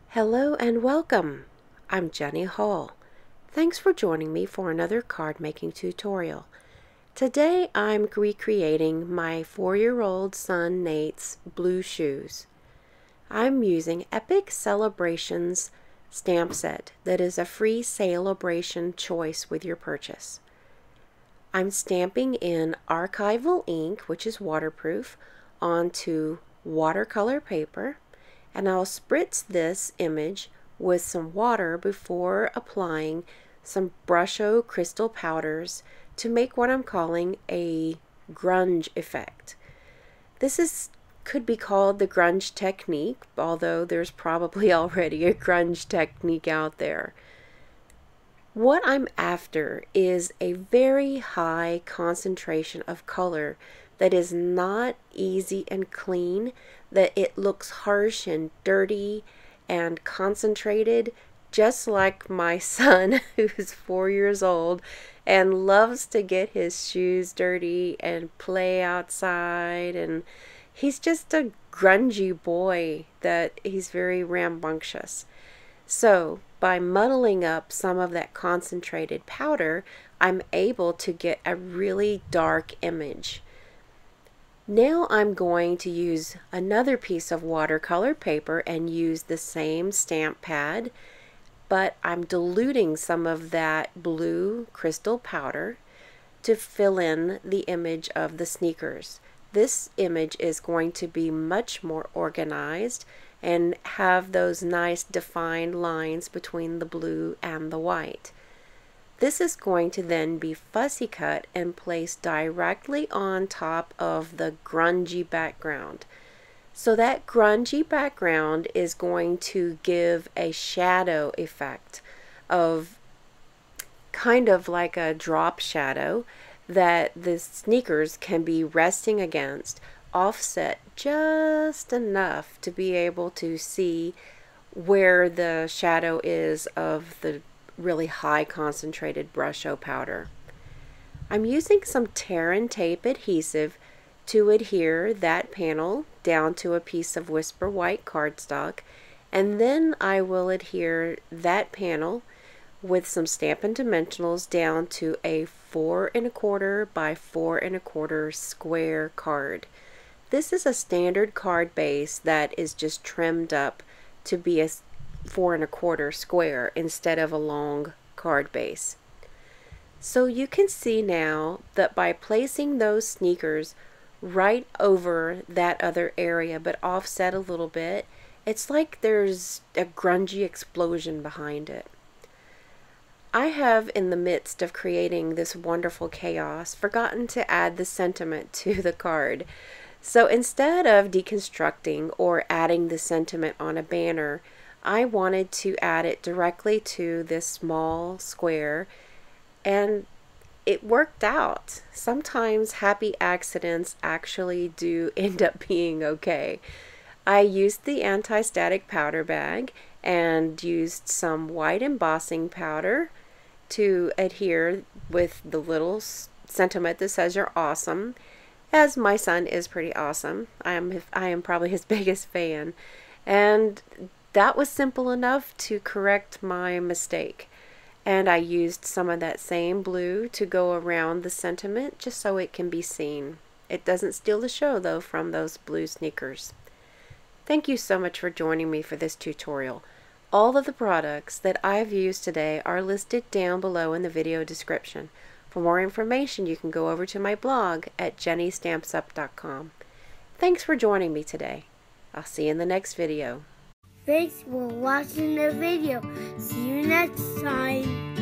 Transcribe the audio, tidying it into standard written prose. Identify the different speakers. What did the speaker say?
Speaker 1: Hello and welcome. I'm Jenny Hall. Thanks for joining me for another card making tutorial. Today I'm recreating my 4-year-old son Nate's blue shoes. I'm using Epic Celebrations stamp set that is a free celebration choice with your purchase. I'm stamping in archival ink, which is waterproof, onto watercolor paper, and I'll spritz this image with some water before applying some Brusho crystal powders to make what I'm calling a grunge effect. This could be called the grunge technique, although there's probably already a grunge technique out there. What I'm after is a very high concentration of color that is not easy and clean, that it looks harsh and dirty and concentrated, just like my son who's 4 years old and loves to get his shoes dirty and play outside, and he's just a grungy boy that he's very rambunctious. So by muddling up some of that concentrated powder, I'm able to get a really dark image. Now I'm going to use another piece of watercolor paper and use the same stamp pad, but I'm diluting some of that blue crystal powder to fill in the image of the sneakers. This image is going to be much more organized and have those nice defined lines between the blue and the white. This is going to then be fussy cut and placed directly on top of the grungy background. So that grungy background is going to give a shadow effect of kind of like a drop shadow that the sneakers can be resting against, offset just enough to be able to see where the shadow is of the really high concentrated Brusho powder. I'm using some tear and tape adhesive to adhere that panel down to a piece of Whisper white cardstock, and then I will adhere that panel with some Stampin' Dimensionals down to a 4 1/4 by 4 1/4 square card. This is a standard card base that is just trimmed up to be a 4 1/4 square instead of a long card base. So you can see now that by placing those sneakers right over that other area but offset a little bit, it's like there's a grungy explosion behind it. I have, in the midst of creating this wonderful chaos, forgotten to add the sentiment to the card. So instead of deconstructing or adding the sentiment on a banner, I wanted to add it directly to this small square, and it worked out. Sometimes happy accidents actually do end up being okay. I used the anti-static powder bag and used some white embossing powder to adhere with the little sentiment that says "You're awesome," as my son is pretty awesome. I am probably his biggest fan, and that was simple enough to correct my mistake. And I used some of that same blue to go around the sentiment just so it can be seen. It doesn't steal the show though from those blue sneakers. Thank you so much for joining me for this tutorial. All of the products that I've used today are listed down below in the video description. For more information, you can go over to my blog at jennystampsup.com. Thanks for joining me today. I'll see you in the next video.
Speaker 2: Thanks for watching the video. See you next time.